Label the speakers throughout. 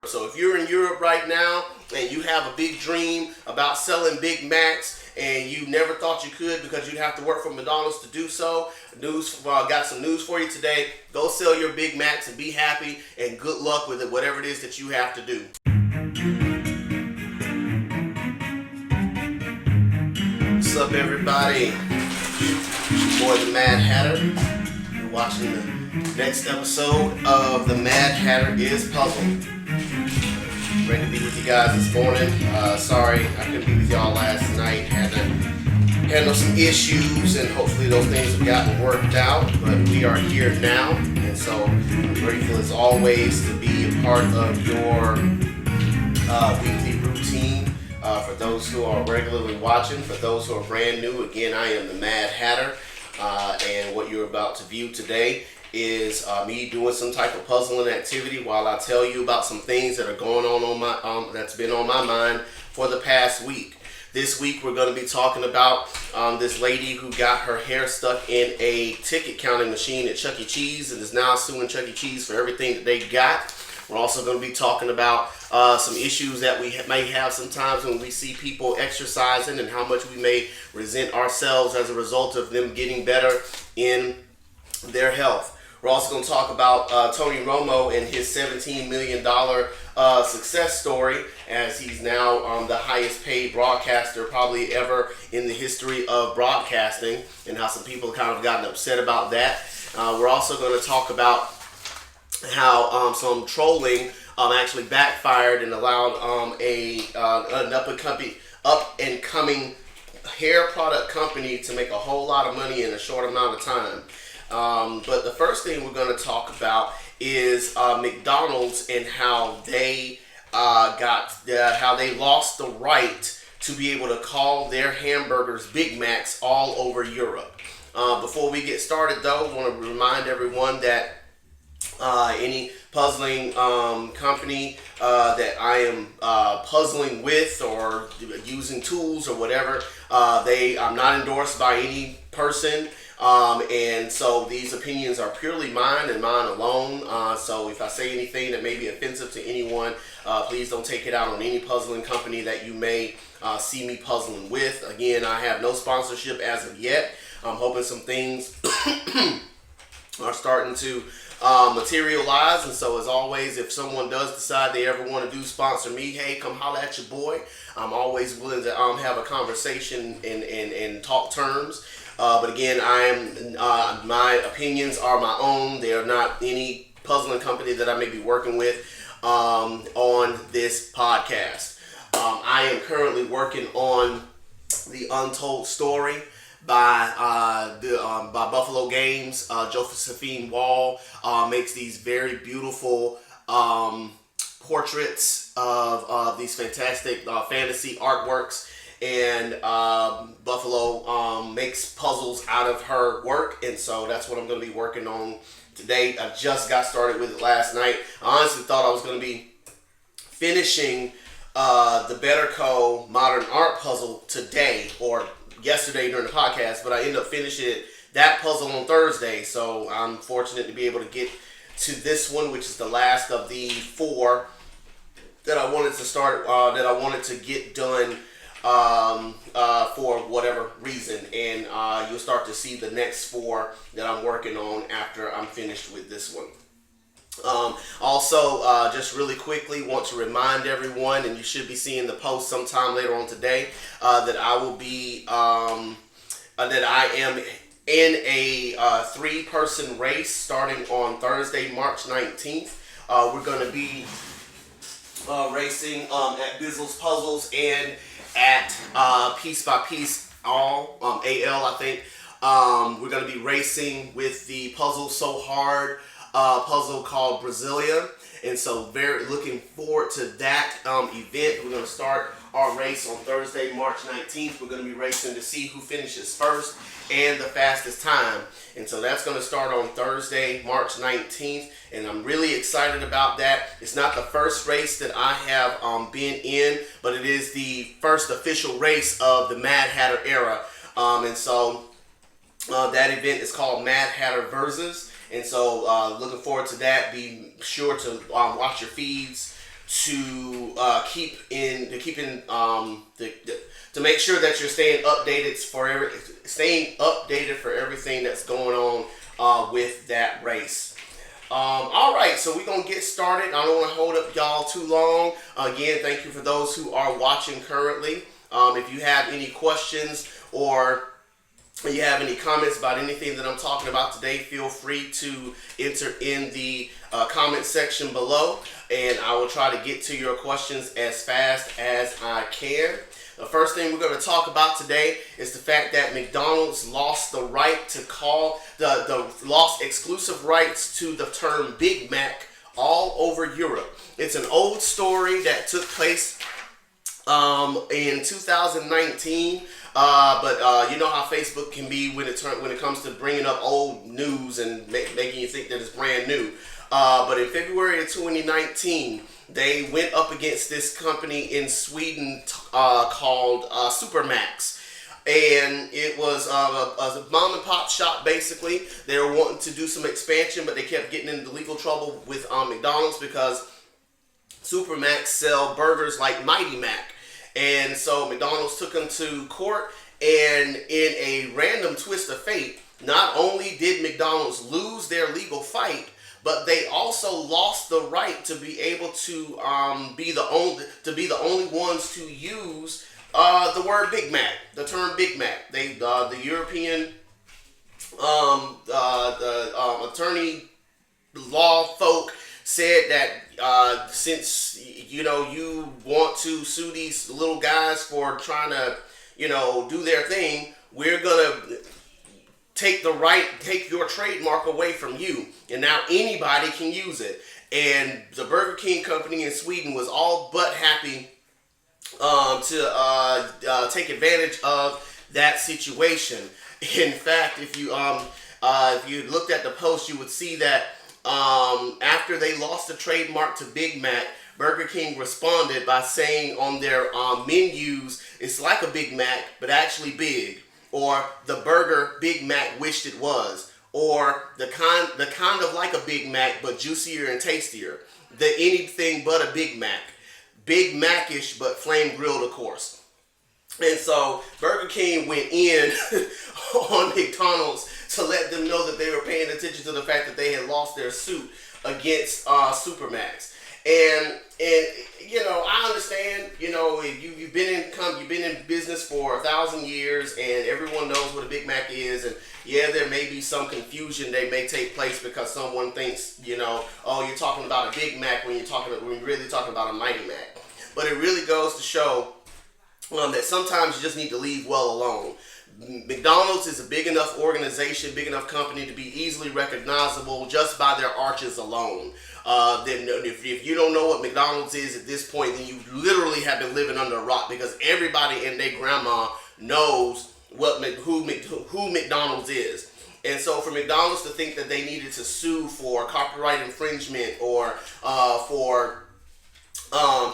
Speaker 1: So if you're in Europe right now and you have a big dream about selling Big Macs and you never thought you could because you'd have to work for McDonald's to do so, got some news for you today. Go sell your Big Macs and be happy, and good luck with it, whatever it is that you have to do. What's up, everybody? It's your boy, the Mad Hatter. You're watching the next episode of The Mad Hatter is Puzzled. Ready to be with you guys this morning. Sorry I couldn't be with y'all last night. Had to handle some issues, and hopefully those things have gotten worked out. But we are here now, and so I'm grateful as always to be a part of your weekly routine. For those who are regularly watching, for those who are brand new, again, I am the Mad Hatter, and what you're about to view today is me doing some type of puzzling activity while I tell you about some things that are going on my that's been on my mind for the past week. This week we're going to be talking about this lady who got her hair stuck in a ticket counting machine at Chuck E. Cheese and is now suing Chuck E. Cheese for everything that they got. We're also going to be talking about some issues that we may have sometimes when we see people exercising and how much we may resent ourselves as a result of them getting better in their health. We're also going to talk about Tony Romo and his $17 million success story, as he's now the highest paid broadcaster probably ever in the history of broadcasting, and how some people kind of gotten upset about that. We're also going to talk about how some trolling actually backfired and allowed an up and coming hair product company to make a whole lot of money in a short amount of time. But the first thing we're going to talk about is McDonald's and how they how they lost the right to be able to call their hamburgers Big Macs all over Europe. Before we get started, though, I want to remind everyone that any puzzling company that I am puzzling with or using tools or whatever, I'm not endorsed by any person. And so these opinions are purely mine and mine alone. So if I say anything that may be offensive to anyone, please don't take it out on any puzzling company that you may see me puzzling with. Again, I have no sponsorship as of yet. I'm hoping some things are starting to materialize, and so as always, if someone does decide they ever want to sponsor me, hey, come holler at your boy. I'm always willing to have a conversation and talk terms. But again, my opinions are my own. They are not any puzzling company that I may be working with on this podcast. I am currently working on The Untold Story by Buffalo Games. Josephine Wall makes these very beautiful portraits of these fantastic fantasy artworks. And Buffalo makes puzzles out of her work, and so that's what I'm going to be working on today. I just got started with it last night. I honestly thought I was going to be finishing the Better Co. Modern Art puzzle today or yesterday during the podcast, but I ended up finishing that puzzle on Thursday, so I'm fortunate to be able to get to this one, which is the last of the 4 that I wanted to start, that I wanted to get done for whatever reason, and you'll start to see the next 4 that I'm working on after I'm finished with this one. Also, just really quickly, want to remind everyone, and you should be seeing the post sometime later on today, that I will be that I am in a 3-person race starting on Thursday, March 19th. We're going to be racing at Bizzle's Puzzles and at Piece by Piece AL, I think. We're going to be racing with the Puzzle So Hard puzzle called Brasilia, and so very looking forward to that event. We're going to start our race on Thursday, March 19th. We're going to be racing to see who finishes first and the fastest time, and so that's going to start on Thursday, March 19th, and I'm really excited about that. It's not the first race that I have been in, but it is the first official race of the Mad Hatter era, and so that event is called Mad Hatter Versus. And so looking forward to that. Be sure to watch your feeds to to make sure that you're staying updated for everything that's going on with that race. All right, so we're going to get started. I don't want to hold up y'all too long. Again, thank you for those who are watching currently. If you have any questions or you have any comments about anything that I'm talking about today, feel free to enter in the comment section below, and I will try to get to your questions as fast as I can. The first thing we're going to talk about today is the fact that McDonald's lost the right to call lost exclusive rights to the term Big Mac all over Europe. It's an old story that took place in 2019. But you know how Facebook can be when it comes to bringing up old news and making you think that it's brand new. But in February of 2019, they went up against this company in Sweden called Supermax. And it was a mom and pop shop, basically. They were wanting to do some expansion, but they kept getting into legal trouble with McDonald's because Supermax sell burgers like Mighty Mac. And so McDonald's took them to court, and in a random twist of fate, not only did McDonald's lose their legal fight, but they also lost the right to be able to be the only ones to use the word Big Mac, the term Big Mac. They the European attorney law folk said that since you want to sue these little guys for trying to do their thing, we're gonna take your trademark away from you, and now anybody can use it. And the Burger King company in Sweden was all but happy to take advantage of that situation. In fact, if you looked at the post, you would see that after they lost the trademark to Big Mac, Burger King responded by saying on their menus, it's like a Big Mac, but actually big, or the burger Big Mac wished it was, or the kind of like a Big Mac, but juicier and tastier, the anything but a Big Mac, Big Mac-ish, but flame grilled, of course. And so Burger King went in on McDonald's to let them know that they were paying attention to the fact that they had lost their suit against Supermax. And I understand, you've been in business for 1,000 years, and everyone knows what a Big Mac is. And yeah, there may be some confusion that may take place because someone thinks, oh, you're talking about a Big Mac when you're really talking about a Mighty Mac. But it really goes to show that sometimes you just need to leave well alone. McDonald's is a big enough organization, big enough company to be easily recognizable just by their arches alone. Then if you don't know what McDonald's is at this point, then you literally have been living under a rock, because everybody and their grandma knows who McDonald's is. And so for McDonald's to think that they needed to sue for copyright infringement or for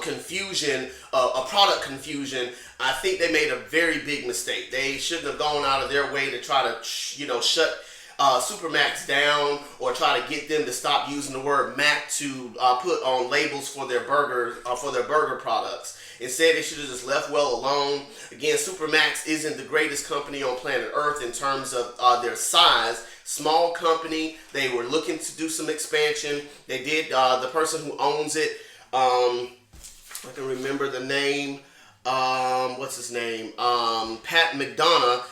Speaker 1: confusion, a product confusion, I think they made a very big mistake. They shouldn't have gone out of their way to try to, shut Supermax down or try to get them to stop using the word Mac to put on labels for their burger products. Instead, they should have just left well alone. Again, Supermax isn't the greatest company on planet Earth in terms of their size. Small company. They were looking to do some expansion. They did. The person who owns it, I can remember the name. What's his name? Pat McDonough.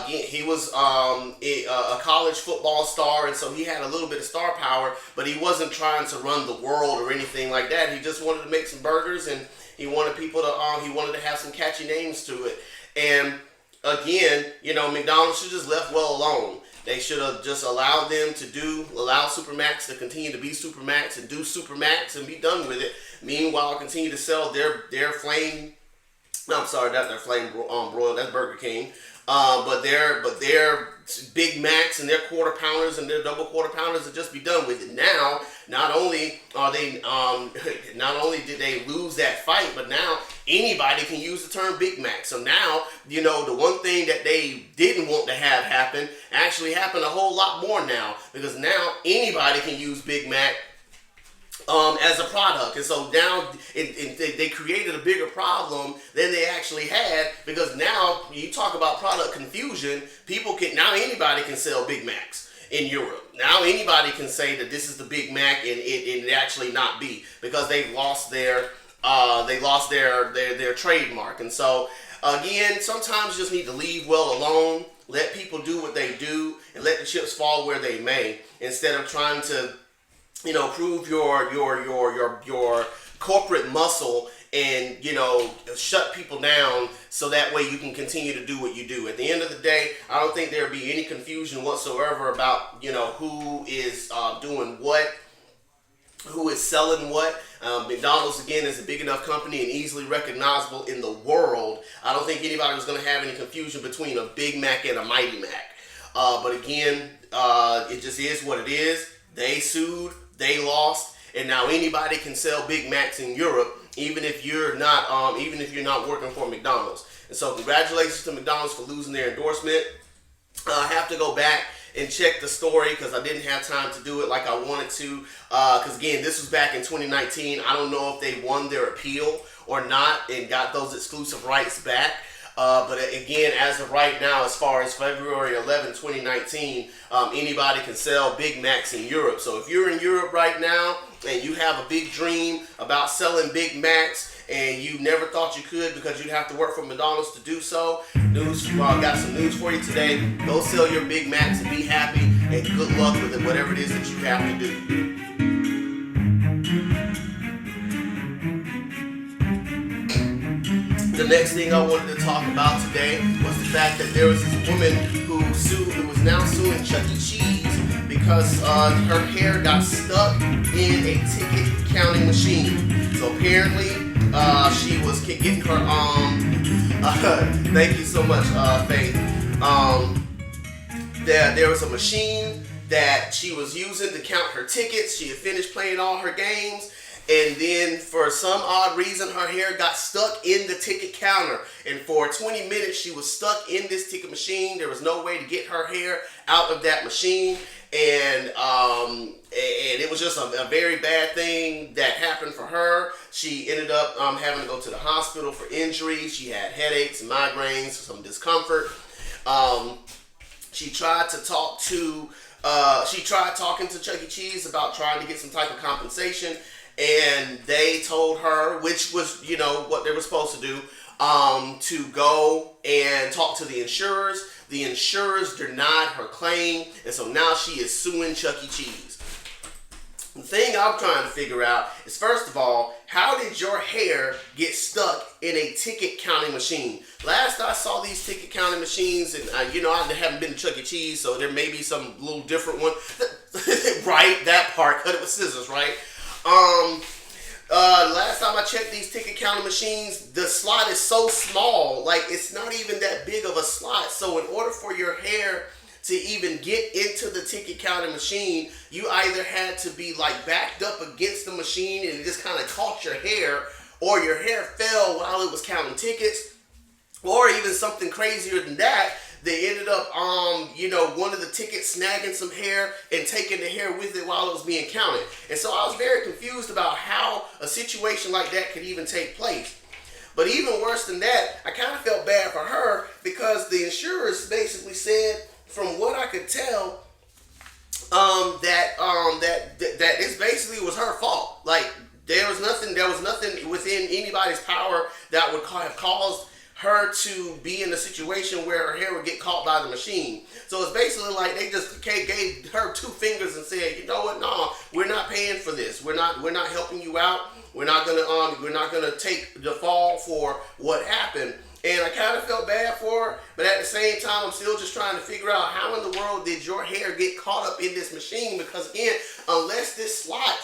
Speaker 1: He was a college football star, and so he had a little bit of star power, but he wasn't trying to run the world or anything like that. He just wanted to make some burgers, and he wanted people to he wanted to have some catchy names to it. And again, McDonald's should have just left well alone. They should have just allowed Supermax to continue to be Supermax and do Supermax and be done with it. Meanwhile, continue to sell their flame. I'm sorry, not their flame broiled. That's Burger King. But their Big Macs and their quarter pounders and their double quarter pounders will just be done with it. Now, not only did they lose that fight, but now anybody can use the term Big Mac. So now, the one thing that they didn't want to have happen actually happened a whole lot more now, because now anybody can use Big Mac as a product. And so now they created a bigger problem than they actually had, because now you talk about product confusion. People can now, anybody can sell Big Macs in Europe. Now anybody can say that this is the Big Mac, and it actually not be, because they've lost their trademark. And so again, sometimes you just need to leave well alone. Let people do what they do and let the chips fall where they may, instead of trying to prove your corporate muscle and shut people down, so that way you can continue to do what you do. At the end of the day, I don't think there'll be any confusion whatsoever about who is doing what, who is selling what. McDonald's, again, is a big enough company and easily recognizable in the world. I don't think anybody was going to have any confusion between a Big Mac and a Mighty Mac. But again, it just is what it is. They sued, they lost, and now anybody can sell Big Macs in Europe, even if you're not working for McDonald's. And so, congratulations to McDonald's for losing their endorsement. I have to go back and check the story, because I didn't have time to do it like I wanted to. Because again, this was back in 2019. I don't know if they won their appeal or not and got those exclusive rights back. But again, as of right now, as far as February 11, 2019, anybody can sell Big Macs in Europe. So if you're in Europe right now and you have a big dream about selling Big Macs, and you never thought you could because you'd have to work for McDonald's to do so, got some news for you today. Go sell your Big Macs and be happy, and good luck with it, whatever it is that you have to do. The next thing I wanted to talk about today was the fact that there was this woman who was now suing Chuck E. Cheese because her hair got stuck in a ticket counting machine. So apparently, she was getting her thank you so much, Faith. There was a machine that she was using to count her tickets. She had finished playing all her games, and then for some odd reason, her hair got stuck in the ticket counter. And for 20 minutes, she was stuck in this ticket machine. There was no way to get her hair out of that machine. And it was just a very bad thing that happened for her. She ended up having to go to the hospital for injuries. She had headaches and migraines, some discomfort. She tried talking to Chuck E. Cheese about trying to get some type of compensation, and they told her, which was what they were supposed to do, to go and talk to the insurers. The insurers denied her claim, and so now she is suing Chuck E. Cheese. The thing I'm trying to figure out is, first of all, how did your hair get stuck in a ticket counting machine? Last I saw these ticket counting machines, and I haven't been to Chuck E. Cheese, so there may be some little different one. Right, that part, cut it with scissors, right? Last time I checked these ticket counting machines, the slot is so small, like it's not even that big of a slot. So in order for your hair to even get into the ticket counting machine, you either had to be like backed up against the machine and it just kind of caught your hair, or your hair fell while it was counting tickets, or even something crazier than that. They ended up, one of the tickets snagging some hair and taking the hair with it while it was being counted. And so I was very confused about how a situation like that could even take place. But even worse than that, I kind of felt bad for her, because the insurers basically said, from what I could tell, that it basically was her fault. Like there was nothing within anybody's power that would have caused her to be in a situation where her hair would get caught by the machine. So it's basically like they just gave her two fingers and said, you know what? No, we're not paying for this. We're not helping you out. We're not gonna take the fall for what happened. And I kind of felt bad for her, but at the same time, I'm still just trying to figure out how in the world did your hair get caught up in this machine? Because again, unless this slot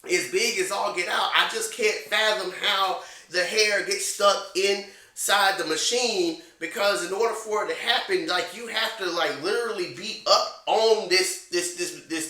Speaker 1: is big as all get out, I just can't fathom how the hair gets stuck inside the machine. Because in order for it to happen, like you have to like literally be up on this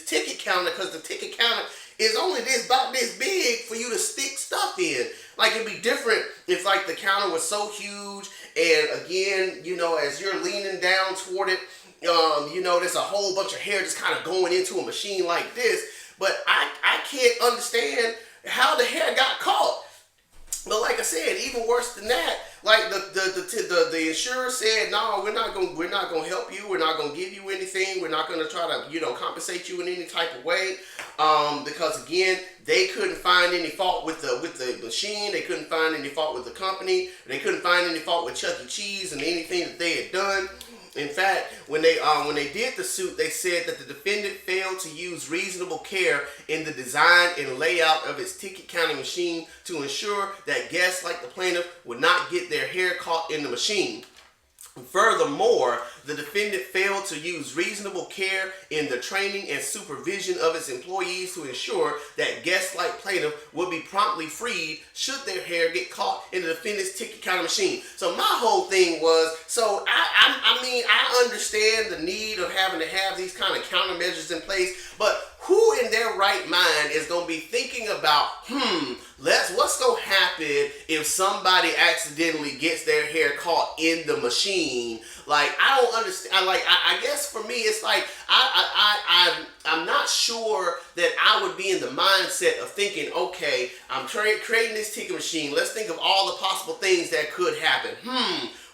Speaker 1: ticket counter, because the ticket counter is only about this big for you to stick stuff in. Like it'd be different if like the counter was so huge, and again, as you're leaning down toward it, there's a whole bunch of hair just kind of going into a machine like this. but I can't understand how the hair got caught. But like I said, even worse than that, like the insurer said, no, we're not gonna help you. We're not gonna give you anything. We're not gonna try to compensate you in any type of way, because again, they couldn't find any fault with the machine. They couldn't find any fault with the company. They couldn't find any fault with Chuck E. Cheese and anything that they had done. In fact, when they did the suit, they said that the defendant failed to use reasonable care in the design and layout of its ticket counting machine to ensure that guests like the plaintiff would not get their hair caught in the machine. Furthermore, the defendant failed to use reasonable care in the training and supervision of its employees to ensure that guests like plaintiff would be promptly freed should their hair get caught in the defendant's ticket counting machine. So my whole thing was, I mean, I understand the need of having to have these kind of countermeasures in place, but who in their right mind is going to be thinking about, what's going to happen if somebody accidentally gets their hair caught in the machine? Like, I don't understand. Like, I guess for me, it's like, I'm not sure that I would be in the mindset of thinking, okay, I'm creating this ticket machine. Let's think of all the possible things that could happen.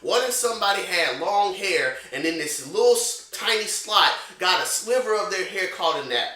Speaker 1: What if somebody had long hair and then this little tiny slot got a sliver of their hair caught in that?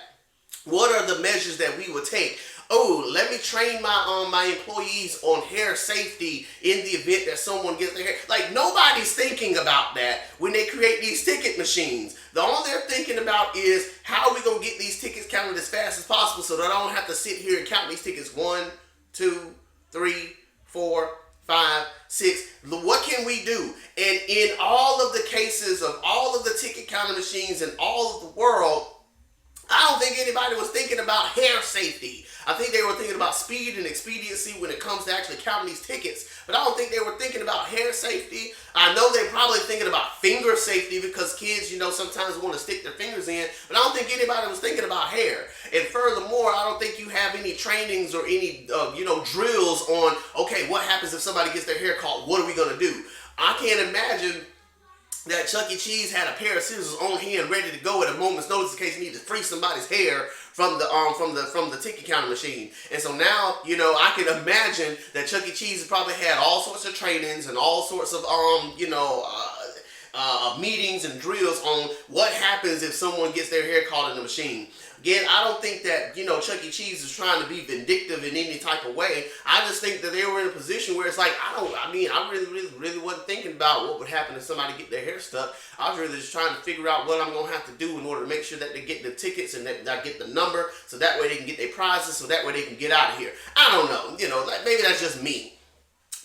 Speaker 1: What are the measures that we would take? Oh, let me train my employees on hair safety in the event that someone gets their hair. Like, nobody's thinking about that when they create these ticket machines. The only they're thinking about is how are we going to get these tickets counted as fast as possible so that I don't have to sit here and count these tickets 1, 2, 3, 4, 5, 6. What can we do? And in all of the cases of all of the ticket counting machines in all of the world, I don't think anybody was thinking about hair safety. I think they were thinking about speed and expediency when it comes to actually counting these tickets. But I don't think they were thinking about hair safety. I know they're probably thinking about finger safety because kids, sometimes want to stick their fingers in. But I don't think anybody was thinking about hair. And furthermore, I don't think you have any trainings or any, drills on, okay, what happens if somebody gets their hair caught? What are we going to do? I can't imagine that Chuck E. Cheese had a pair of scissors on hand ready to go at a moment's notice in case he needed to free somebody's hair from the ticket counting machine. And so now, I can imagine that Chuck E. Cheese probably had all sorts of trainings and all sorts of meetings and drills on what happens if someone gets their hair caught in the machine. Again, I don't think that, Chuck E. Cheese is trying to be vindictive in any type of way. I just think that they were in a position where it's like, I really wasn't thinking about what would happen if somebody get their hair stuck. I was really just trying to figure out what I'm going to have to do in order to make sure that they get the tickets and that I get the number so that way they can get their prizes so that way they can get out of here. I don't know. Maybe that's just me.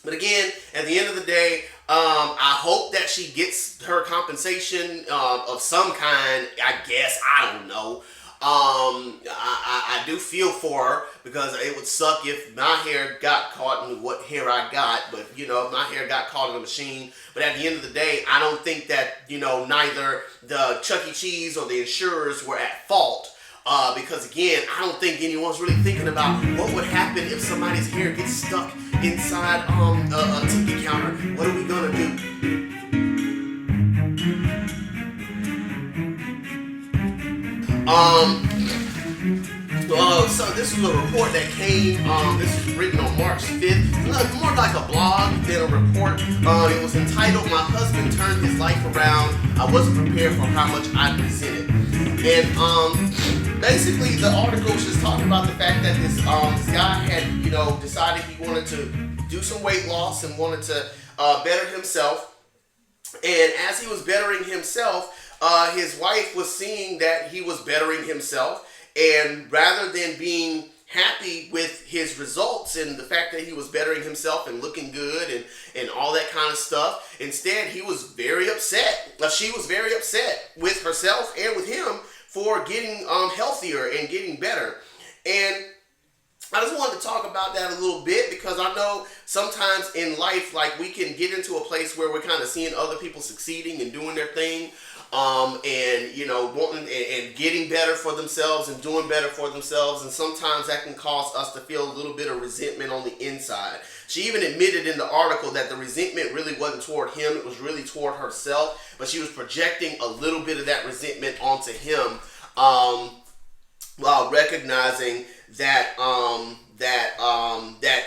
Speaker 1: But again, at the end of the day, I hope that she gets her compensation of some kind, I guess. I don't know. I do feel for her because it would suck if my hair got caught in what hair I got, but if my hair got caught in a machine. But at the end of the day, I don't think that neither the Chuck E. Cheese or the insurers were at fault. Because again, I don't think anyone's really thinking about what would happen if somebody's hair gets stuck inside a ticket counter. What are we gonna do? So this was a report that came, this is written on March 5th, more like a blog than a report. It was entitled, "My Husband Turned His Life Around. I Wasn't Prepared for How Much I Presented." And basically the article was just talking about the fact that this guy had, decided he wanted to do some weight loss and wanted to better himself. And as he was bettering himself, his wife was seeing that he was bettering himself, and rather than being happy with his results and the fact that he was bettering himself and looking good and all that kind of stuff, instead he was very upset. She was very upset with herself and with him for getting healthier and getting better. And I just wanted to talk about that a little bit because I know sometimes in life, like, we can get into a place where we're kind of seeing other people succeeding and doing their thing, and wanting and getting better for themselves and doing better for themselves, and sometimes that can cause us to feel a little bit of resentment on the inside. She even admitted in the article that the resentment really wasn't toward him, it was really toward herself, but she was projecting a little bit of that resentment onto him. while recognizing that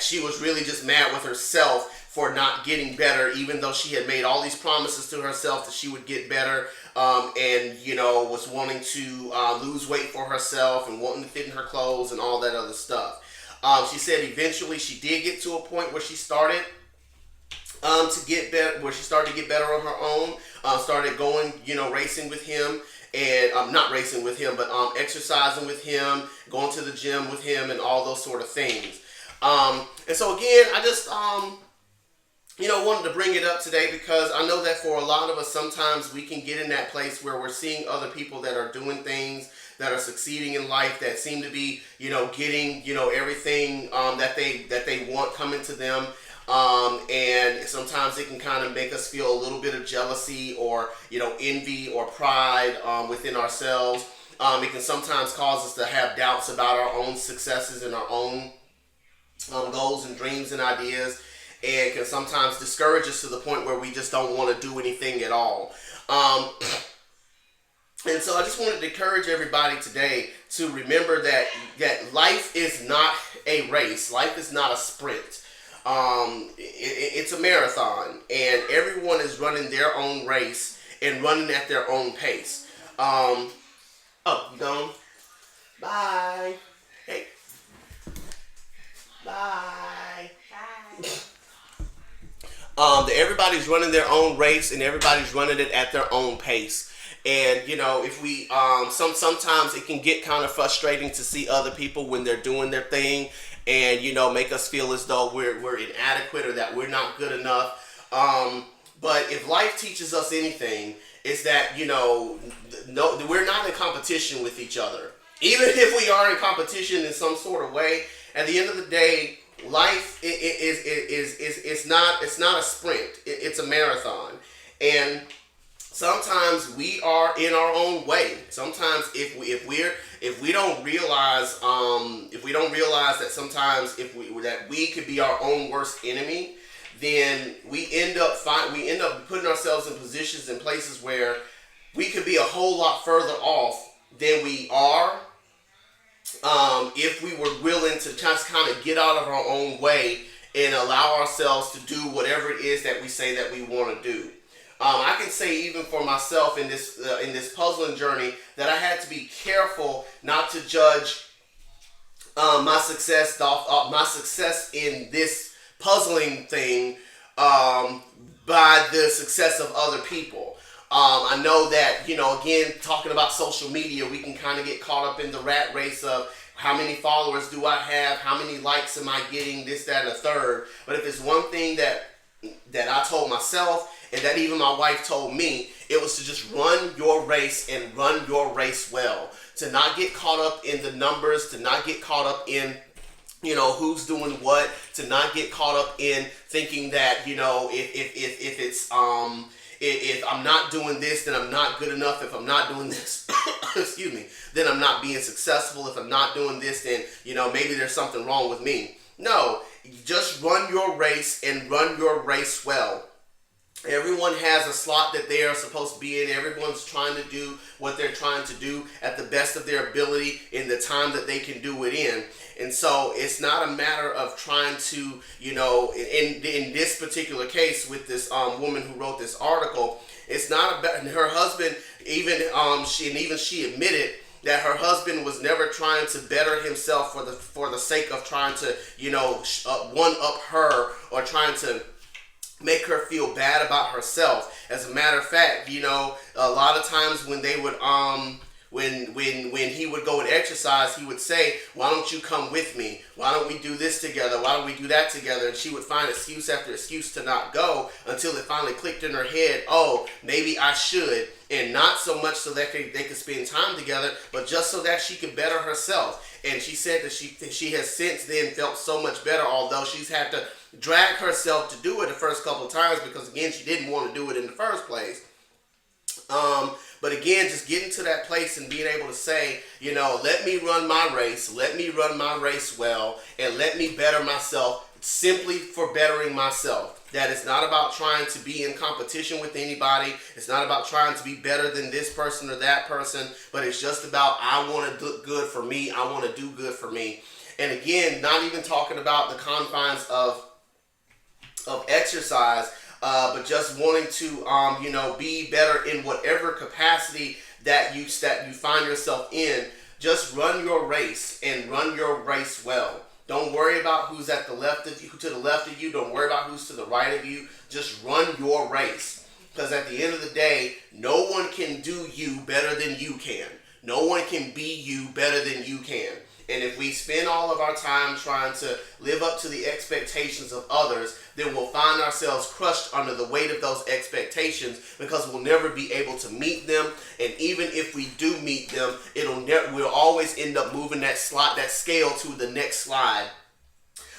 Speaker 1: she was really just mad with herself for not getting better, even though she had made all these promises to herself that she would get better, and was wanting to lose weight for herself and wanting to fit in her clothes and all that other stuff. She said eventually she did get to a point where she started to get better, where she started to get better on her own. Started going, racing with him, and not racing with him, but exercising with him, going to the gym with him, and all those sort of things. And so again, I just wanted to bring it up today because I know that for a lot of us, sometimes we can get in that place where we're seeing other people that are doing things, that are succeeding in life, that seem to be, getting, everything that they want coming to them. And sometimes it can kind of make us feel a little bit of jealousy or, envy or pride within ourselves. It can sometimes cause us to have doubts about our own successes and our own goals and dreams and ideas, and can sometimes discourage us to the point where we just don't want to do anything at all. And so I just wanted to encourage everybody today to remember that life is not a race. Life is not a sprint. It's a marathon, and everyone is running their own race and running at their own pace. Oh, you gone? Bye. Hey. Bye. Everybody's running their own race, and everybody's running it at their own pace. And if we sometimes it can get kind of frustrating to see other people when they're doing their thing, and make us feel as though we're inadequate or that we're not good enough. But if life teaches us anything, it's that no, we're not in competition with each other. Even if we are in competition in some sort of way, at the end of the day, life it's not a sprint. It's a marathon, and sometimes we are in our own way. Sometimes if we don't realize that sometimes that we could be our own worst enemy, then we end up putting ourselves in positions and places where we could be a whole lot further off than we are, if we were willing to just kind of get out of our own way and allow ourselves to do whatever it is that we say that we want to do. I can say even for myself in this puzzling journey that I had to be careful not to judge my success in this puzzling thing by the success of other people. I know that, again, talking about social media, we can kind of get caught up in the rat race of how many followers do I have, how many likes am I getting, this, that, and the third. But if it's one thing that I told myself, and that even my wife told me, it was to just run your race and run your race well. To not get caught up in the numbers, to not get caught up in who's doing what, to not get caught up in thinking that if I'm not doing this, then I'm not good enough. If I'm not doing this, excuse me, then I'm not being successful. If I'm not doing this, then maybe there's something wrong with me. No, just run your race and run your race well. Everyone has a slot that they are supposed to be in. Everyone's trying to do what they're trying to do at the best of their ability in the time that they can do it in. And so it's not a matter of trying to, in this particular case with this woman who wrote this article, it's not about her husband. Even she admitted that her husband was never trying to better himself for the sake of trying to one up her or trying to make her feel bad about herself. As a matter of fact, a lot of times when they would when he would go and exercise, he would say, "Why don't you come with me? Why don't we do this together? Why don't we do that together?" And she would find excuse after excuse to not go until it finally clicked in her head, "Oh, maybe I should." And not so much so that they could spend time together, but just so that she could better herself. And she said that she has since then felt so much better, although she's had to drag herself to do it the first couple of times because, again, she didn't want to do it in the first place. But again, just getting to that place and being able to say, let me run my race, let me run my race well, and let me better myself simply for bettering myself. That it's not about trying to be in competition with anybody. It's not about trying to be better than this person or that person, but it's just about I want to do good for me. I want to do good for me. And again, not even talking about the confines of exercise, but just wanting to be better in whatever capacity that you find yourself in. Just run your race and run your race well. Don't worry about who's at the left of you, to the left of you. Don't worry about who's to the right of you. Just run your race. Because at the end of the day, no one can do you better than you can. No one can be you better than you can. And if we spend all of our time trying to live up to the expectations of others, then we'll find ourselves crushed under the weight of those expectations because we'll never be able to meet them. And even if we do meet them, we'll always end up moving that scale to the next slide.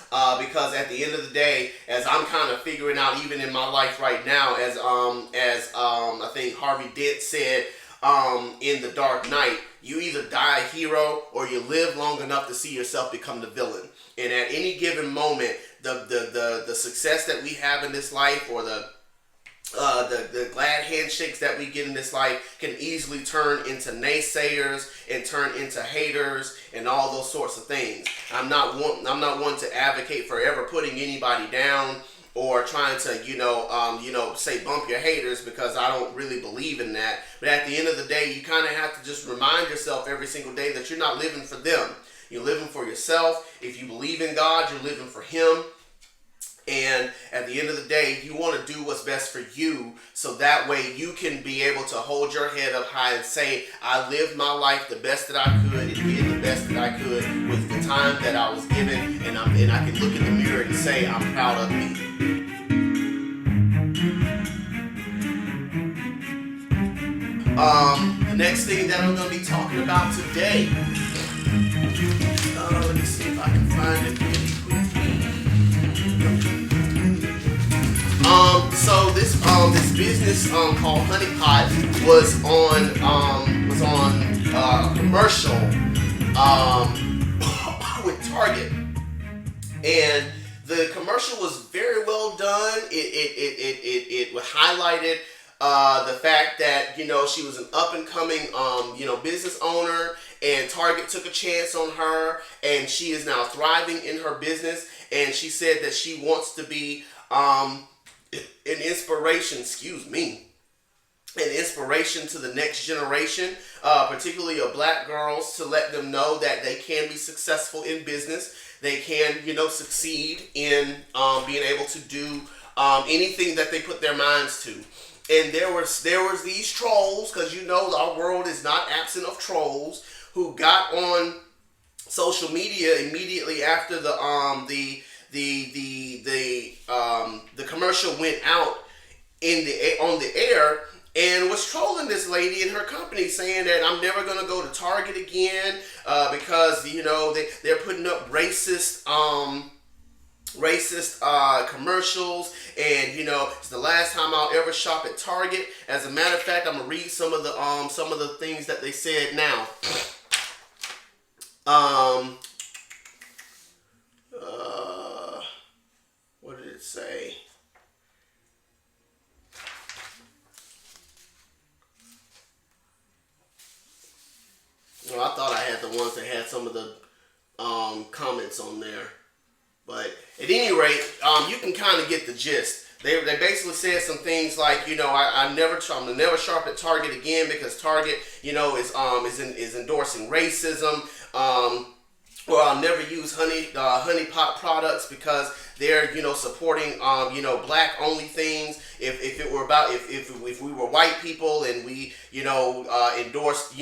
Speaker 1: Because at the end of the day, as I'm kind of figuring out, even in my life right now, as I think Harvey Dent said in The Dark Knight, you either die a hero or you live long enough to see yourself become the villain. And at any given moment, the success that we have in this life, or the glad handshakes that we get in this life, can easily turn into naysayers and turn into haters and all those sorts of things. I'm not one to advocate for ever putting anybody down or trying to, say bump your haters, because I don't really believe in that. But at the end of the day, you kind of have to just remind yourself every single day that you're not living for them. You're living for yourself. If you believe in God, you're living for Him. And at the end of the day, you want to do what's best for you, so that way you can be able to hold your head up high and say, I lived my life the best that I could and did the best that I could with the time that I was given, and I can look in the mirror and say, I'm proud of me. The next thing that I'm going to be talking about today, let me see if I can find it really quickly. So this business called Honey Pot was on a commercial with Target, and the commercial was very well done. It highlighted the fact that she was an up and coming business owner, and Target took a chance on her, and she is now thriving in her business. And she said that she wants to be an inspiration to the next generation, particularly of black girls, to let them know that they can be successful in business. They can, succeed in being able to do anything that they put their minds to. And there was these trolls, because our world is not absent of trolls, who got on social media immediately after the commercial went out on the air, and was trolling this lady and her company, saying that I'm never going to go to Target again because they're putting up racist commercials, and it's the last time I'll ever shop at Target. As a matter of fact, I'm gonna read some of the things that they said now. What did it say? Well, I thought I had the ones that had some of the comments on there. But at any rate, you can kind of get the gist. They basically said some things like, I'm never shop at Target again because Target, is endorsing racism. Or I'll never use honey pot products because they're supporting black only things. If it were about if we were white people and we endorsed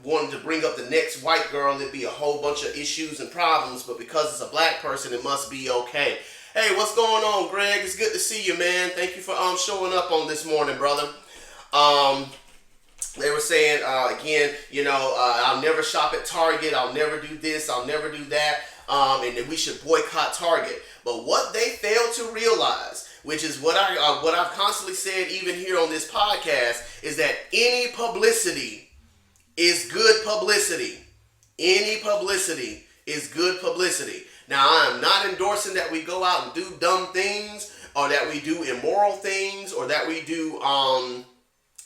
Speaker 1: wanted to bring up the next white girl, it'd be a whole bunch of issues and problems. But because it's a black person, it must be okay. Hey, what's going on, Greg? It's good to see you, man. Thank you for showing up on this morning, brother. They were saying, again, I'll never shop at Target. I'll never do this. I'll never do that. And that we should boycott Target. But what they fail to realize, which is what I've constantly said even here on this podcast, is that any publicity is good publicity. Any publicity is good publicity. Now, I am not endorsing that we go out and do dumb things, or that we do immoral things, or that we do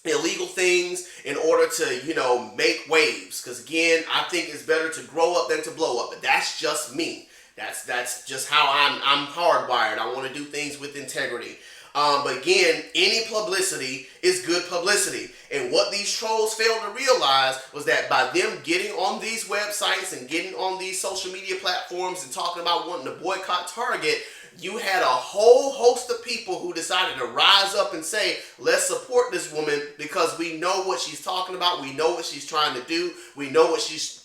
Speaker 1: illegal things in order to, make waves. Because again, I think it's better to grow up than to blow up. But that's just me. That's just how I'm hardwired. I want to do things with integrity. But again, any publicity is good publicity. And what these trolls failed to realize was that by them getting on these websites and getting on these social media platforms and talking about wanting to boycott Target, you had a whole host of people who decided to rise up and say, let's support this woman because we know what she's talking about. We know what she's trying to do. We know what she's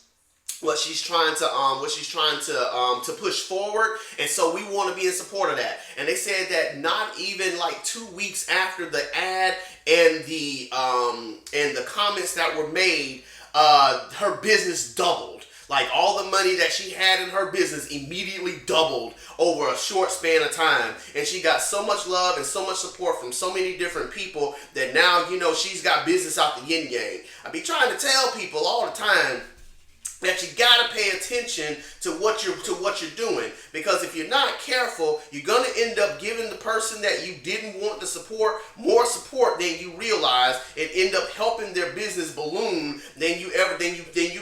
Speaker 1: trying to push forward, and so we want to be in support of that. And they said that not even like 2 weeks after the ad and the comments that were made, her business doubled. Like all the money that she had in her business immediately doubled over a short span of time. And she got so much love and so much support from so many different people that now, she's got business out the yin yang. I be trying to tell people all the time that you gotta pay attention to what you're doing, because if you're not careful, you're gonna end up giving the person that you didn't want to support more support than you realize, and end up helping their business balloon than you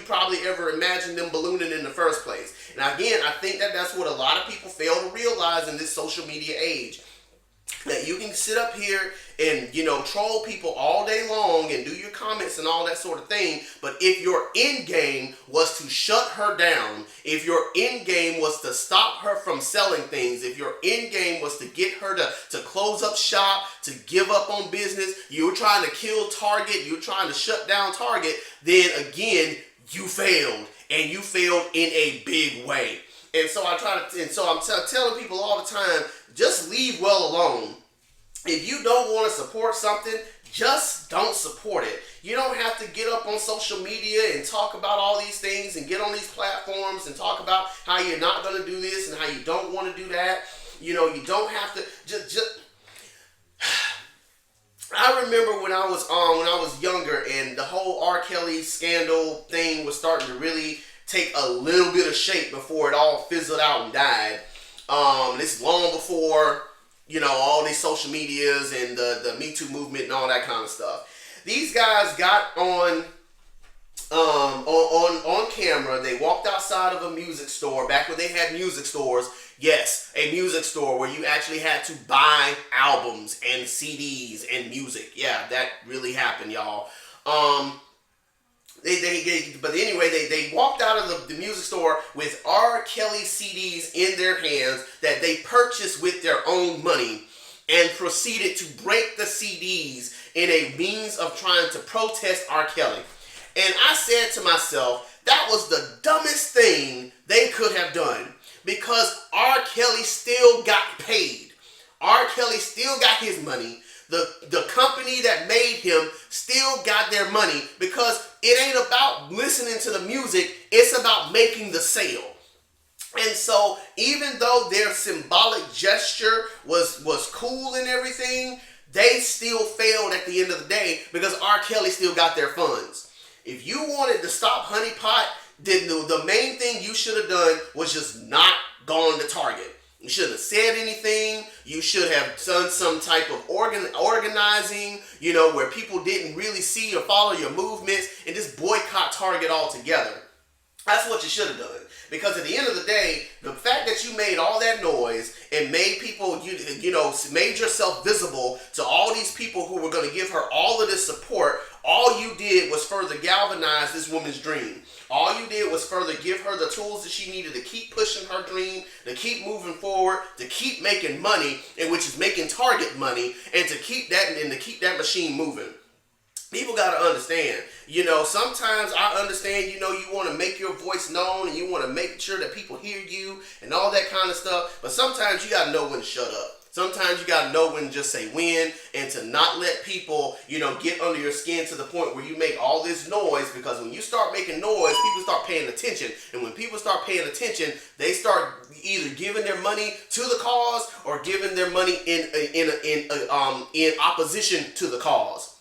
Speaker 1: probably ever imagined them ballooning in the first place. And again, I think that that's what a lot of people fail to realize in this social media age. That you can sit up here and, troll people all day long and do your comments and all that sort of thing. But if your end game was to shut her down, if your end game was to stop her from selling things, if your end game was to get her to close up shop, to give up on business, you were trying to kill Target, you were trying to shut down Target, then again, you failed. And you failed in a big way. And so I'm telling people all the time, just leave well alone. If you don't want to support something, just don't support it. You don't have to get up on social media and talk about all these things and get on these platforms and talk about how you're not going to do this and how you don't want to do that. You don't have to just I remember when I was younger and the whole R. Kelly scandal thing was starting to really take a little bit of shape before it all fizzled out and died. This long before, all these social medias and the Me Too movement and all that kind of stuff. These guys got on camera. They walked outside of a music store back when they had music stores. Yes, a music store where you actually had to buy albums and CDs and music. Yeah, that really happened, y'all. But anyway, they walked out of the music store with R. Kelly CDs in their hands that they purchased with their own money and proceeded to break the CDs in a means of trying to protest R. Kelly. And I said to myself, that was the dumbest thing they could have done, because R. Kelly still got paid. R. Kelly still got his money. The company that made him still got their money, because it ain't about listening to the music, it's about making the sale. And so even though their symbolic gesture was cool and everything, they still failed at the end of the day because R. Kelly still got their funds. If you wanted to stop Honey Pot, then the main thing you should have done was just not gone to Target. You shouldn't have said anything. You should have done some type of organizing, where people didn't really see or follow your movements, and just boycott Target altogether. That's what you should have done. Because at the end of the day, the fact that you made all that noise and made people, made yourself visible to all these people who were going to give her all of this support, all you did was further galvanize this woman's dream. All you did was further give her the tools that she needed to keep pushing her dream, to keep moving forward, to keep making money, and which is making Target money, and to keep that machine moving. People got to understand, sometimes I understand, you want to make your voice known and you want to make sure that people hear you and all that kind of stuff. But sometimes you got to know when to shut up. Sometimes you got to know when to just say when, and to not let people, get under your skin to the point where you make all this noise, because when you start making noise, people start paying attention. And when people start paying attention, they start either giving their money to the cause or giving their money in opposition to the cause.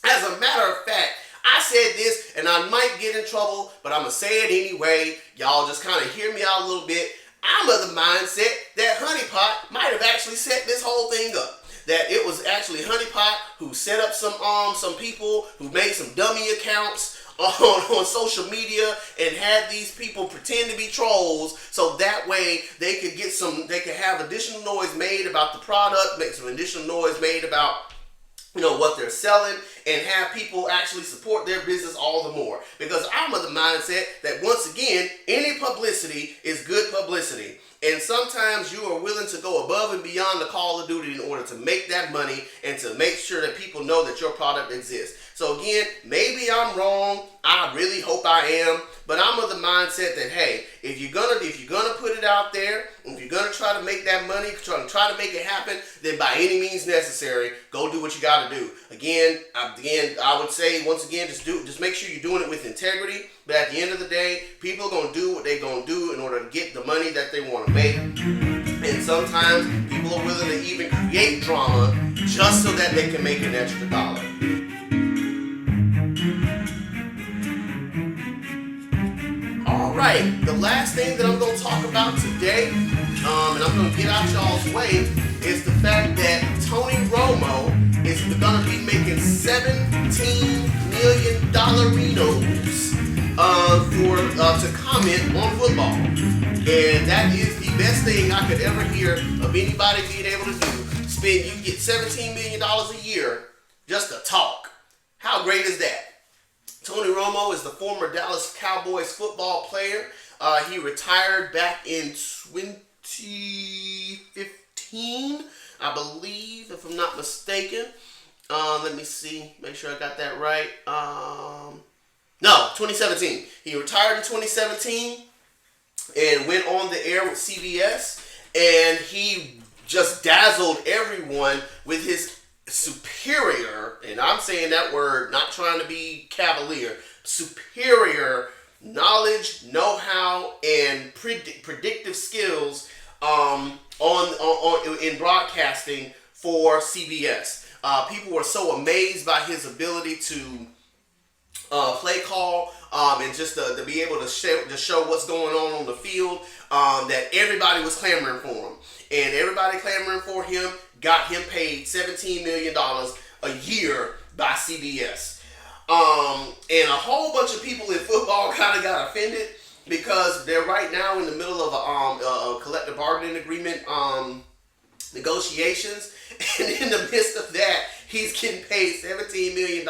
Speaker 1: As a matter of fact, I said this, and I might get in trouble, but I'm going to say it anyway. Y'all just kind of hear me out a little bit. I'm of the mindset that Honey Pot might have actually set this whole thing up. That it was actually Honey Pot who set up some people who made some dummy accounts on social media and had these people pretend to be trolls, so that way they could have additional noise made about the product, make some additional noise made about what they're selling, and have people actually support their business all the more. Because I'm of the mindset that, once again, any publicity is good publicity. And sometimes you are willing to go above and beyond the call of duty in order to make that money and to make sure that people know that your product exists. So again, maybe I'm wrong. I really hope I am. But I'm of the mindset that, hey, if you're gonna put it out there, if you're gonna try to make that money, try to make it happen, then by any means necessary, go do what you gotta do. Again, I would say once again, just make sure you're doing it with integrity. But at the end of the day, people are gonna do what they're gonna do in order to get the money that they want to make. And sometimes people are willing to even create drama just so that they can make an extra dollar. Alright, the last thing that I'm going to talk about today, and I'm going to get out y'all's way, is the fact that Tony Romo is going to be making $17 million to comment on football. And that is the best thing I could ever hear of anybody being able to do. You get $17 million a year just to talk. How great is that? Tony Romo is the former Dallas Cowboys football player. He retired back in 2015, I believe, if I'm not mistaken. Let me see, make sure I got that right. No, 2017. He retired in 2017 and went on the air with CBS, and he just dazzled everyone with his superior, and I'm saying that word not trying to be cavalier, superior knowledge, know-how, and predictive skills in broadcasting for CBS. People were so amazed by his ability to play call and just to be able to show what's going on the field, that everybody was clamoring for him. And everybody clamoring for him got him paid $17 million a year by CBS. And a whole bunch of people in football kind of got offended because they're right now in the middle of a collective bargaining agreement negotiations. And in the midst of that, he's getting paid $17 million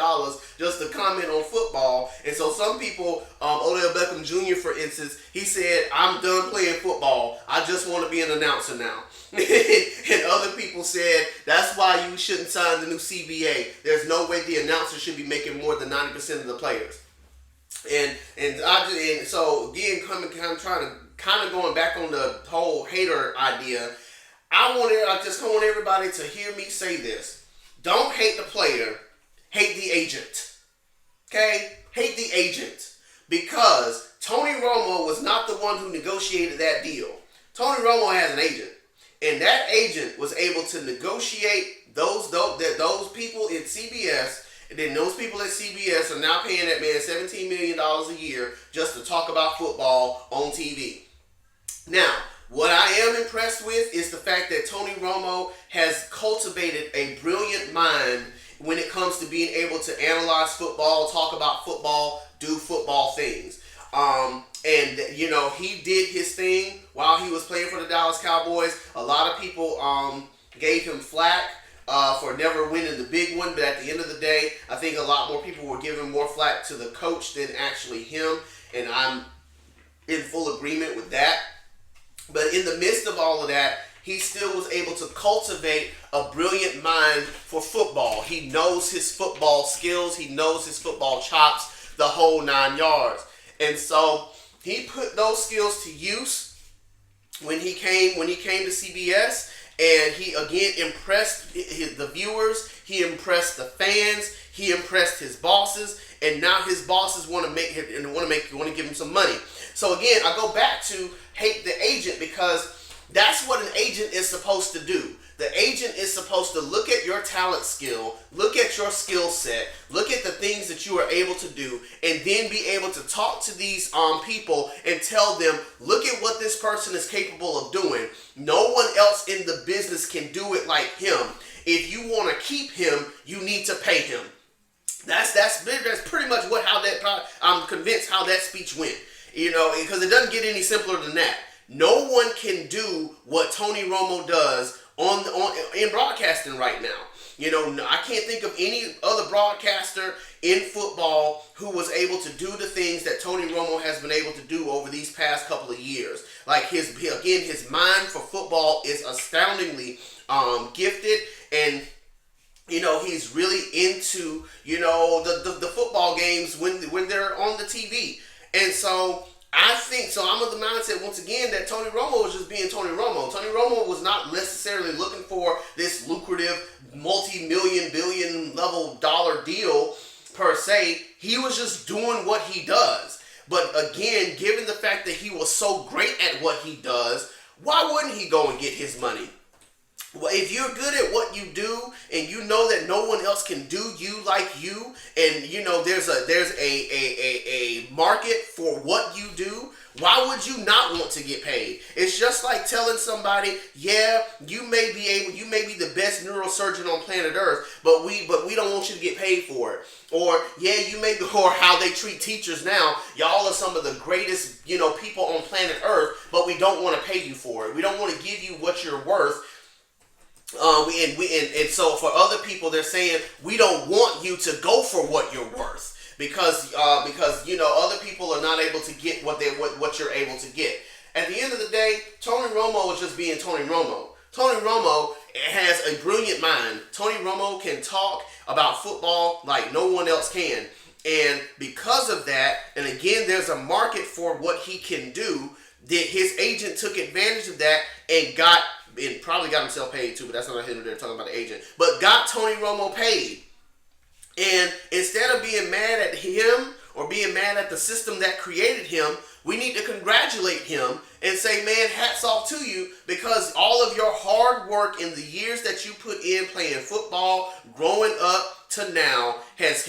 Speaker 1: just to comment on football. And so some people, Odell Beckham Jr., for instance, he said, I'm done playing football. I just want to be an announcer now. And other people said, that's why you shouldn't sign the new CBA. There's no way the announcer should be making more than 90% of the players. And so again, kind of going back on the whole hater idea, I just want everybody to hear me say this. Don't hate the player, hate the agent. Okay? Hate the agent. Because Tony Romo was not the one who negotiated that deal. Tony Romo has an agent. And that agent was able to negotiate those people in CBS, and then those people at CBS are now paying that man $17 million a year just to talk about football on TV. Now, what I am impressed with is the fact that Tony Romo has cultivated a brilliant mind when it comes to being able to analyze football, talk about football, do football things. And he did his thing while he was playing for the Dallas Cowboys. A lot of people gave him flack for never winning the big one, but at the end of the day, I think a lot more people were giving more flack to the coach than actually him, and I'm in full agreement with that. But in the midst of all of that, he still was able to cultivate a brilliant mind for football. He knows his football skills. He knows his football chops, the whole 9 yards. And so he put those skills to use when he came to CBS, and he again impressed the viewers. He impressed the fans. He impressed his bosses, and now his bosses want to give him some money. So again, I go back to hate the agent, because that's what an agent is supposed to do. The agent is supposed to look at your talent skill, look at your skill set, look at the things that you are able to do, and then be able to talk to these people and tell them, look at what this person is capable of doing. No one else in the business can do it like him. If you want to keep him, you need to pay him. That's pretty much I'm convinced how that speech went. Because it doesn't get any simpler than that. No one can do what Tony Romo does in broadcasting right now. I can't think of any other broadcaster in football who was able to do the things that Tony Romo has been able to do over these past couple of years. Like his mind for football is astoundingly gifted, and he's really into the football games when they're on the TV. And so I'm of the mindset once again that Tony Romo was just being Tony Romo. Tony Romo was not necessarily looking for this lucrative multi-million, billion level dollar deal per se. He was just doing what he does. But again, given the fact that he was so great at what he does, why wouldn't he go and get his money? Well, if you're good at what you do and you know that no one else can do you like you, and there's a market for what you do, why would you not want to get paid? It's just like telling somebody, yeah, you may be the best neurosurgeon on planet Earth, but we don't want you to get paid for it. Or yeah, or how they treat teachers now. Y'all are some of the greatest, people on planet Earth, but we don't want to pay you for it. We don't want to give you what you're worth. And so for other people, they're saying we don't want you to go for what you're worth because other people are not able to get what you're able to get. At the end of the day, Tony Romo is just being Tony Romo. Tony Romo has a brilliant mind. Tony Romo can talk about football like no one else can, and because of that, and again, there's a market for what he can do. That his agent took advantage of that and probably got himself paid too, but that's not here nor there, talking about the agent. But got Tony Romo paid. And instead of being mad at him or being mad at the system that created him, we need to congratulate him and say, man, hats off to you, because all of your hard work in the years that you put in playing football, growing up to now, has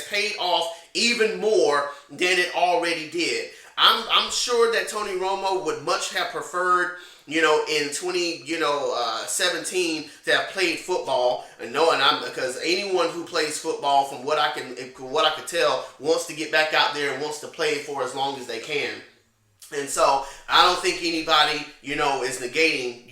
Speaker 1: paid off even more than it already did. I'm sure that Tony Romo would much have preferred, in 2017 to have played football, because anyone who plays football, from what I could tell, wants to get back out there and wants to play for as long as they can. And so I don't think anybody, is negating,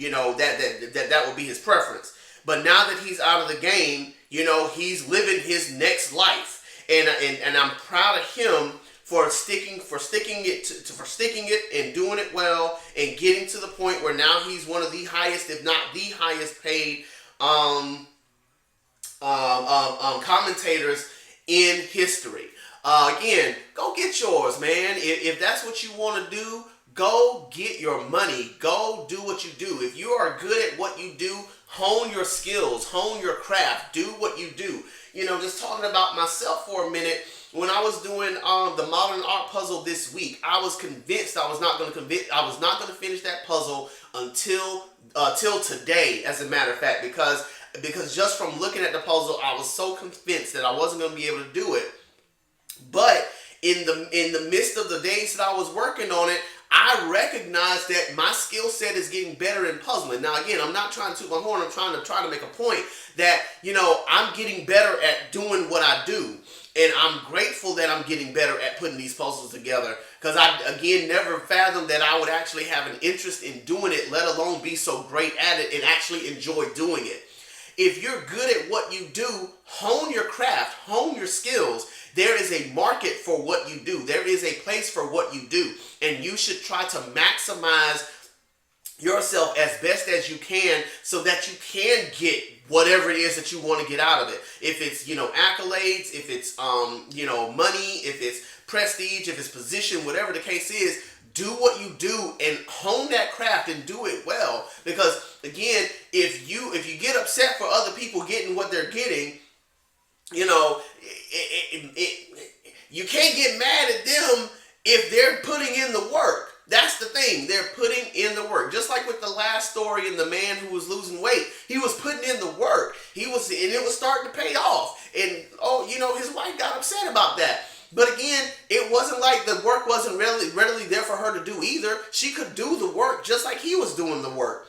Speaker 1: that would be his preference. But now that he's out of the game, he's living his next life, and I'm proud of him for sticking it and doing it well and getting to the point where now he's one of the highest, if not the highest paid commentators in history. Again, go get yours, man. If that's what you want to do, go get your money. Go do what you do. If you are good at what you do, hone your skills, hone your craft, do what you do. Just talking about myself for a minute. When I was doing the modern art puzzle this week, I was convinced I was not going to finish that puzzle until today, as a matter of fact, because just from looking at the puzzle, I was so convinced that I wasn't going to be able to do it. But in the midst of the days that I was working on it, I recognized that my skill set is getting better in puzzling. Now, again, I'm not trying to toot my horn. I'm trying to make a point that, I'm getting better at doing what I do. And I'm grateful that I'm getting better at putting these puzzles together, because I, again, never fathomed that I would actually have an interest in doing it, let alone be so great at it and actually enjoy doing it. If you're good at what you do, hone your craft, hone your skills. There is a market for what you do. There is a place for what you do. And you should try to maximize yourself as best as you can so that you can get whatever it is that you want to get out of it. If it's, accolades, if it's, money, if it's prestige, if it's position, whatever the case is, do what you do and hone that craft and do it well. Because again, if you get upset for other people getting what they're getting, you can't get mad at them if they're putting in the work. That's the thing. They're putting in the work. Just like with the last story and the man who was losing weight. He was putting in the work. And it was starting to pay off. And, his wife got upset about that. But again, it wasn't like the work wasn't readily there for her to do either. She could do the work just like he was doing the work.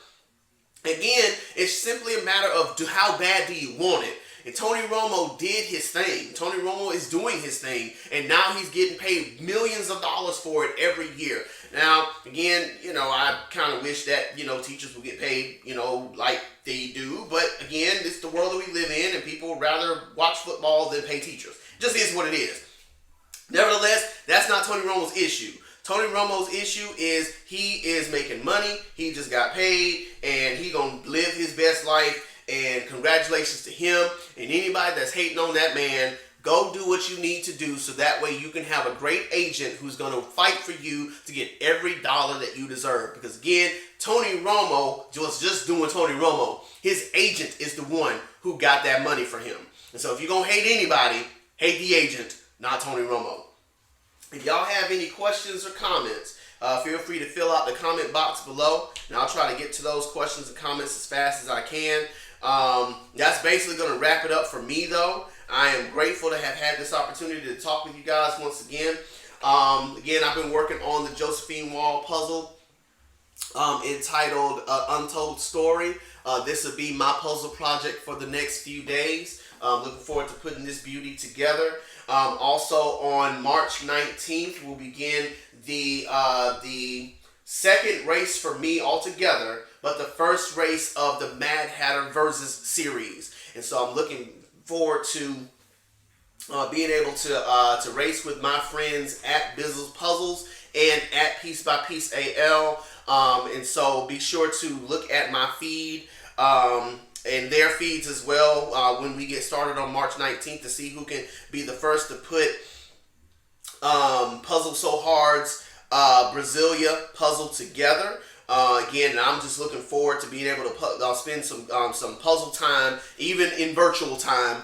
Speaker 1: Again, it's simply a matter of how bad do you want it? And Tony Romo did his thing. Tony Romo is doing his thing. And now he's getting paid millions of dollars for it every year. Now, again, I kind of wish that, teachers would get paid, like they do. But again, it's the world that we live in, and people would rather watch football than pay teachers. It just is what it is. Nevertheless, that's not Tony Romo's issue. Tony Romo's issue is he is making money. He just got paid, and he gonna live his best life. And congratulations to him. And anybody that's hating on that man, go do what you need to do so that way you can have a great agent who's going to fight for you to get every dollar that you deserve. Because again, Tony Romo was just doing Tony Romo. His agent is the one who got that money for him. And so if you're going to hate anybody, hate the agent, not Tony Romo. If y'all have any questions or comments, feel free to fill out the comment box below. And I'll try to get to those questions and comments as fast as I can. That's basically going to wrap it up for me, though. I am grateful to have had this opportunity to talk with you guys once again. Again, I've been working on the Josephine Wall puzzle entitled Untold Story. This will be my puzzle project for the next few days. Looking forward to putting this beauty together. Also on March 19th, we'll begin the second race for me altogether, but the first race of the Mad Hatter Versus series. And so I'm looking forward to being able to race with my friends at Bizzle's Puzzles and at Piece by Piece AL. And so be sure to look at my feed and their feeds as well when we get started on March 19th to see who can be the first to put Puzzle So Hard's Brasilia puzzle together. Again, I'm just looking forward to being able to spend some puzzle time, even in virtual time,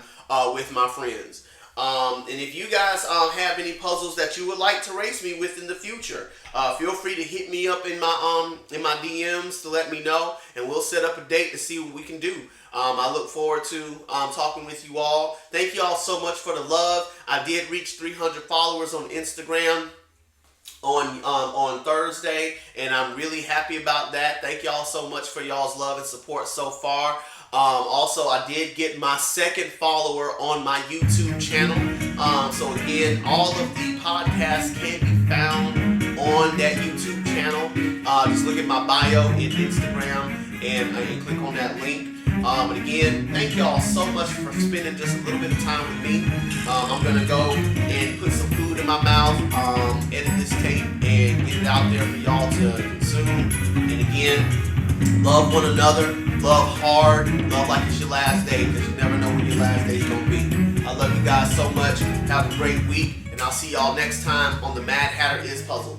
Speaker 1: with my friends. And if you guys have any puzzles that you would like to race me with in the future, feel free to hit me up in my DMs to let me know, and we'll set up a date to see what we can do. I look forward to talking with you all. Thank you all so much for the love. I did reach 300 followers on Instagram on Thursday, and I'm really happy about that. Thank y'all so much for y'all's love and support so far. Also, I did get my second follower on my YouTube channel. So again, all of the podcasts can be found on that YouTube channel. Just look at my bio in Instagram and click on that link. And again, thank y'all so much for spending just a little bit of time with me. I'm going to go and put some food in my mouth, edit this tape, and get it out there for y'all to consume. And again, love one another, love hard, love like it's your last day, because you never know when your last day is going to be. I love you guys so much. Have a great week, and I'll see y'all next time on the Mad Hatter Is Puzzle.